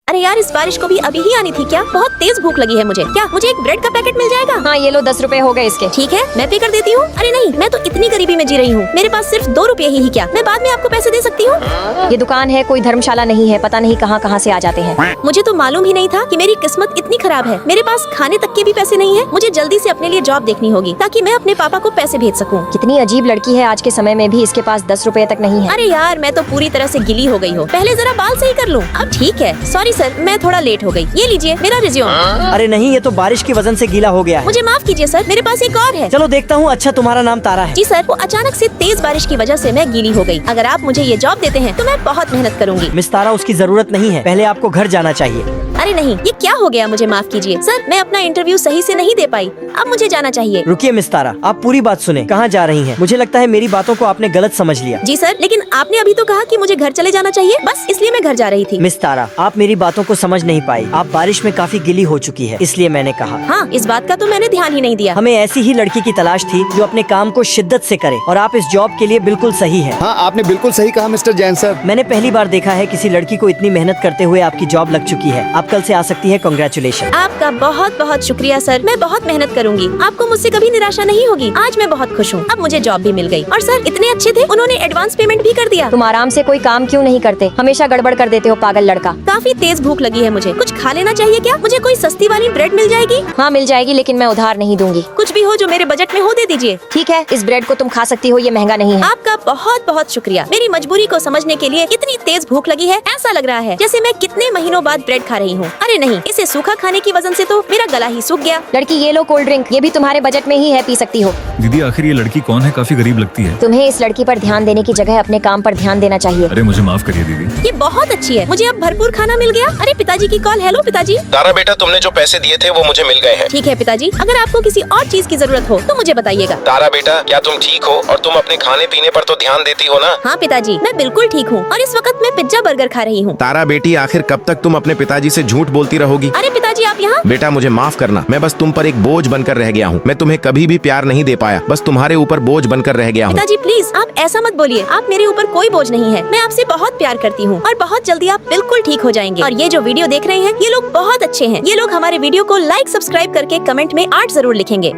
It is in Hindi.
अरे यार, इस बारिश को भी अभी ही आनी थी क्या? बहुत तेज भूख लगी है मुझे। क्या मुझे एक ब्रेड का पैकेट मिल जाएगा? हाँ ये लो 10 रुपए हो गए इसके। ठीक है, मैं पे कर देती हूँ। अरे नहीं, मैं तो इतनी गरीबी में जी रही हूँ, मेरे पास सिर्फ 2 रुपए ही क्या? मैं बाद में आपको पैसे दे सकती हूँ। ये दुकान है, कोई धर्मशाला नहीं है, पता नहीं कहाँ कहाँ से आ जाते हैं। मुझे तो मालूम ही नहीं था कि मेरी किस्मत इतनी खराब है। मेरे पास खाने तक के भी पैसे नहीं है। मुझे जल्दी से अपने लिए जॉब देखनी होगी ताकि मैं अपने पापा को पैसे भेज सकूँ। कितनी अजीब लड़की है, आज के समय में भी इसके पास 10 रुपए तक नहीं है। अरे यार, मैं तो पूरी तरह से गिली हो गई हूँ। पहले जरा बाल सही कर लूँ। अब ठीक है। सॉरी सर, मैं थोड़ा लेट हो गई। ये लीजिए मेरा रिज्यूम। अरे नहीं, ये तो बारिश की वजह से गीला हो गया है। मुझे माफ कीजिए सर, मेरे पास एक और है। चलो देखता हूँ। अच्छा, तुम्हारा नाम तारा है। जी सर, वो अचानक से तेज बारिश की वजह से मैं गीली हो गई। अगर आप मुझे ये जॉब देते हैं तो मैं बहुत मेहनत करूंगी। मिस तारा, उसकी जरूरत नहीं है, पहले आपको घर जाना चाहिए। अरे नहीं, ये क्या हो गया? मुझे माफ कीजिए सर, मैं अपना इंटरव्यू सही से नहीं दे पाई। अब मुझे जाना चाहिए। रुकिए मिस तारा, आप पूरी बात सुने। कहाँ जा रही हैं? मुझे लगता है मेरी बातों को आपने गलत समझ लिया। जी सर, लेकिन आपने अभी तो कहा कि मुझे घर चले जाना चाहिए, बस इसलिए मैं घर जा रही थी। मिस तारा, आप मेरी बातों को समझ नहीं पाई। आप बारिश में काफी गिली हो चुकी है, इसलिए मैंने कहा। हाँ, इस बात का तो मैंने ध्यान ही नहीं दिया। हमें ऐसी ही लड़की की तलाश थी जो अपने काम को शिद्दत से करे, और आप इस जॉब के लिए बिल्कुल सही है। हाँ, आपने बिल्कुल सही कहा मिस्टर जैन सर। मैंने पहली बार देखा है किसी लड़की को इतनी मेहनत करते हुए आपकी जॉब लग चुकी है। आप कल से आ सकती है। कांग्रेचुलेशन। आपका बहुत बहुत शुक्रिया सर, मैं बहुत मेहनत करूंगी। आपको मुझसे कभी निराशा नहीं होगी। आज मैं बहुत खुश हूँ। अब मुझे जॉब भी मिल गई। और सर इतने अच्छे थे, उन्होंने एडवांस पेमेंट भी कर दिया। तुम आराम से कोई काम क्यों नहीं करते? हमेशा गड़बड़ कर देते हो, पागल लड़का। काफी तेज भूख लगी है मुझे, कुछ खा लेना चाहिए क्या? मुझे कोई सस्ती वाली ब्रेड मिल जाएगी? हाँ मिल जाएगी, लेकिन मैं उधार नहीं दूंगी। कुछ भी हो जो मेरे बजट में हो, दे दीजिए। ठीक है, इस ब्रेड को तुम खा सकती हो, ये महंगा नहीं है। आपका बहुत बहुत शुक्रिया। मेरी मजबूरी को समझने के लिए। इतनी तेज भूख लगी है, ऐसा लग रहा है जैसे मैं कितने महीनों बाद ब्रेड खा रही हूँ। अरे नहीं, इसे सूखा खाने की वजह से तो मेरा गला ही सूख गया। लड़की ये लो कोल्ड ड्रिंक, ये भी तुम्हारे बजट में ही है, पी सकती हो। दीदी आखिर ये लड़की कौन है? काफी गरीब लगती है। तुम्हें इस लड़की पर ध्यान देने की जगह अपने काम पर ध्यान देना चाहिए। अरे मुझे माफ करिए दीदी। ये बहुत अच्छी है, मुझे अब भरपूर खाना मिल गया। अरे पिताजी की कॉल। हेलो पिताजी। तारा बेटा, तुमने जो पैसे दिए थे वो मुझे मिल गए हैं। ठीक है पिताजी, अगर आपको किसी और चीज की जरूरत हो तो मुझे बताइएगा। तारा बेटा, क्या तुम ठीक हो? और तुम अपने खाने पीने पर तो ध्यान देती हो ना? हाँ पिताजी, मैं बिल्कुल ठीक हूँ और इस वक्त मैं पिज्जा बर्गर खा रही हूँ। तारा बेटी, आखिर कब तक तुम अपने पिताजी से झूठ बोलती रहोगी? अरे पिताजी, आप यहाँ? बेटा मुझे माफ करना, मैं बस तुम पर एक बोझ बनकर रह गया हूँ। मैं तुम्हें कभी भी प्यार नहीं दे पाया, बस तुम्हारे ऊपर बोझ बनकर रह गया हूँ। पिताजी प्लीज, आप ऐसा मत बोलिए। आप मेरे ऊपर कोई बोझ नहीं है। मैं आपसे बहुत प्यार करती हूँ और बहुत जल्दी आप बिल्कुल ठीक हो जाएंगे। और ये जो वीडियो देख रहे हैं, ये लोग बहुत अच्छे हैं। ये लोग हमारे वीडियो को लाइक, सब्सक्राइब करके कमेंट में 8 जरूर लिखेंगे।